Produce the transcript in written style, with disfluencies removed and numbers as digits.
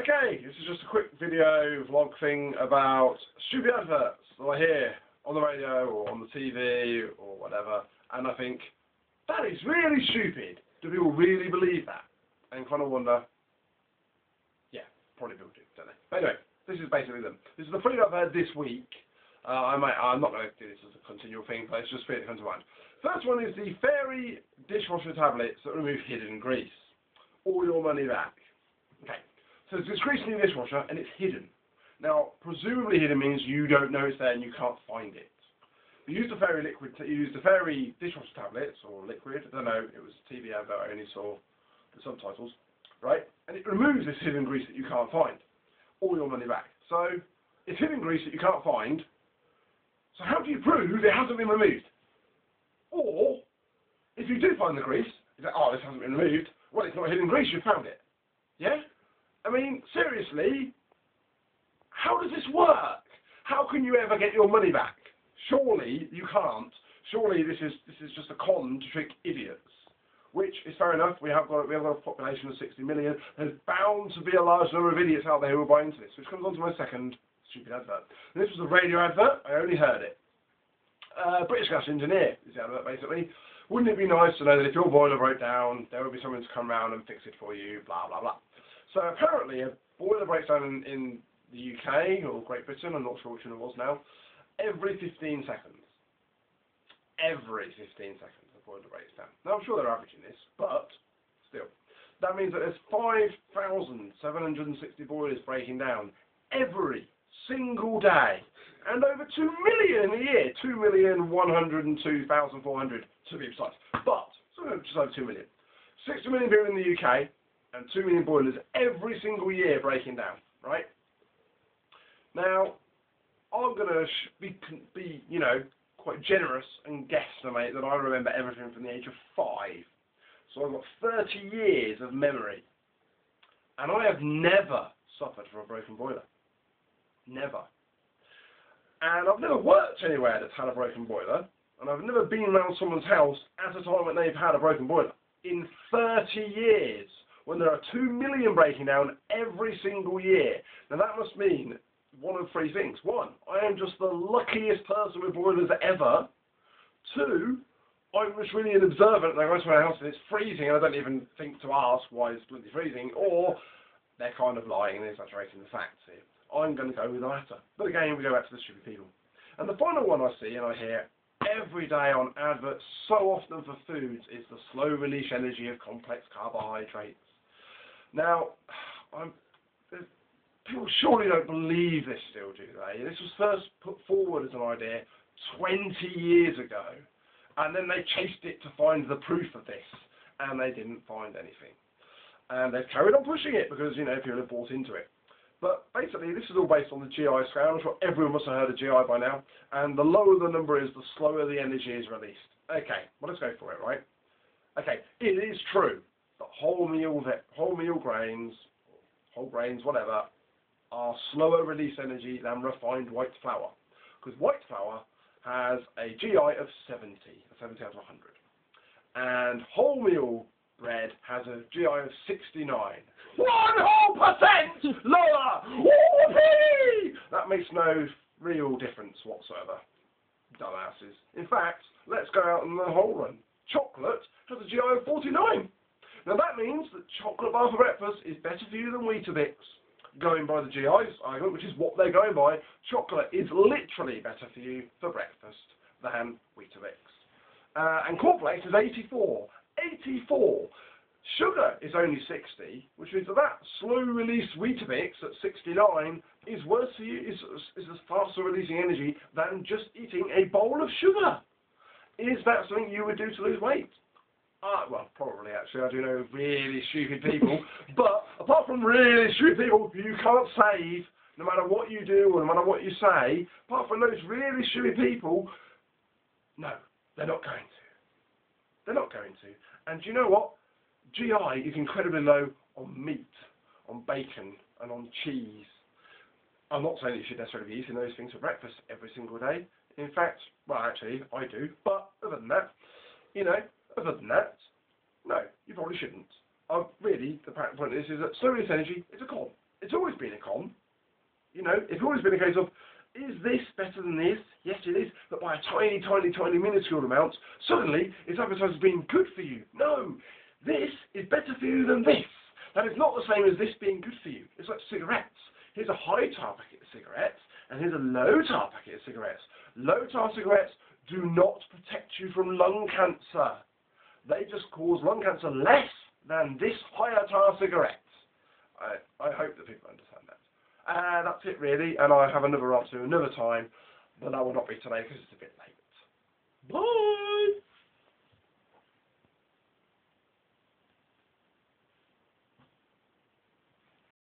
Okay, this is just a quick video vlog thing about stupid adverts that I hear on the radio or on the TV or whatever, and I think, that is really stupid. Do people really believe that? And kind of wonder, yeah, probably people do, don't they? But anyway, this is basically them. This is the three I've heard this week. I'm not going to do this as a continual thing, but it's just three that come to mind. First one is the fairy dishwasher tablets that remove hidden grease. All your money back. Okay. So it's grease in your dishwasher and it's hidden. Now, presumably hidden means you don't know it's there and you can't find it. You use the fairy dishwasher tablets or liquid. I don't know. It was a TV advert. I only saw the subtitles, right? And it removes this hidden grease that you can't find. All your money back. So it's hidden grease that you can't find. So how do you prove it hasn't been removed? Or if you do find the grease, you say, oh, this hasn't been removed. Well, it's not hidden grease. You found it. Yeah. I mean, seriously, how does this work? How can you ever get your money back? Surely you can't. Surely this is just a con to trick idiots. Which is fair enough. We have got a population of 60 million. There's bound to be a large number of idiots out there who will buy into this. Which comes on to my second stupid advert. And this was a radio advert. I only heard it. British gas engineer is the advert basically. Wouldn't it be nice to know that if your boiler broke down, there would be someone to come around and fix it for you? Blah blah blah. So apparently a boiler breaks down in the UK or Great Britain, I'm not sure which one it was now, every 15 seconds. Every 15 seconds a boiler breaks down. Now I'm sure they're averaging this, but still. That means that there's 5,760 boilers breaking down every single day. And over 2 million a year. 2,102,400 to be precise. But, so just over 2 million. 60 million people in the UK, and 2 million boilers every single year breaking down, right? Now, I'm going to be, you know, quite generous and guesstimate that I remember everything from the age of 5. So I've got 30 years of memory. And I have never suffered from a broken boiler. Never. And I've never worked anywhere that's had a broken boiler. And I've never been around someone's house at a time when they've had a broken boiler. In 30 years. When there are 2 million breaking down every single year. Now that must mean one of three things. One, I am just the luckiest person with boilers ever. Two, I'm just really an observant and I go to my house and it's freezing and I don't even think to ask why it's bloody freezing, or they're kind of lying and exaggerating the facts here. I'm going to go with the latter. But again, we go back to the stupid people. And the final one I see and I hear every day on adverts, so often for foods, is the slow release energy of complex carbohydrates. Now, people surely don't believe this still, do they? This was first put forward as an idea 20 years ago, and then they chased it to find the proof of this, and they didn't find anything. And they've carried on pushing it because, you know, people have bought into it. But basically, this is all based on the GI scale. I'm sure everyone must have heard of GI by now. And the lower the number is, the slower the energy is released. Okay, well, let's go for it, right? Okay, it is true. Whole meal grains, whole grains, whatever, are slower release energy than refined white flour. Because white flour has a GI of 70 out of 100. And wholemeal bread has a GI of 69. 1% lower! Whoopee! That makes no real difference whatsoever. Dumbasses. In fact, let's go out on the whole run. Chocolate has a GI of 49. Now that means that chocolate bar for breakfast is better for you than Weetabix. Going by the GI's argument, which is what they're going by, chocolate is literally better for you for breakfast than Weetabix. And cornflakes is 84. 84! Sugar is only 60, which means that slow-release Weetabix at 69 is worse for you, is a faster releasing energy than just eating a bowl of sugar. Is that something you would do to lose weight? Well, probably actually. I do know really stupid people. But apart from really stupid people who you can't save, no matter what you do or no matter what you say, apart from those really stupid people, no, they're not going to. They're not going to. And do you know what? GI is incredibly low on meat, on bacon, and on cheese. I'm not saying that you should necessarily be eating those things for breakfast every single day. In fact, well, actually, I do. But other than that, you know, other than that, no, you probably shouldn't. Really, the point of this is that slow release energy is a con. it's always been a con. You know, it's always been a case of, is this better than this? Yes, it is, but by a tiny, tiny, tiny minuscule amount, suddenly it's advertised as being good for you. No, this is better for you than this. That is not the same as this being good for you. It's like cigarettes. Here's a high-tar packet of cigarettes, and here's a low-tar packet of cigarettes. Low-tar cigarettes do not protect you from lung cancer. They just cause lung cancer less than this higher-tar cigarette. I hope that people understand that. That's it really, and I have another answer another time, but that will not be today because it's a bit late. Bye!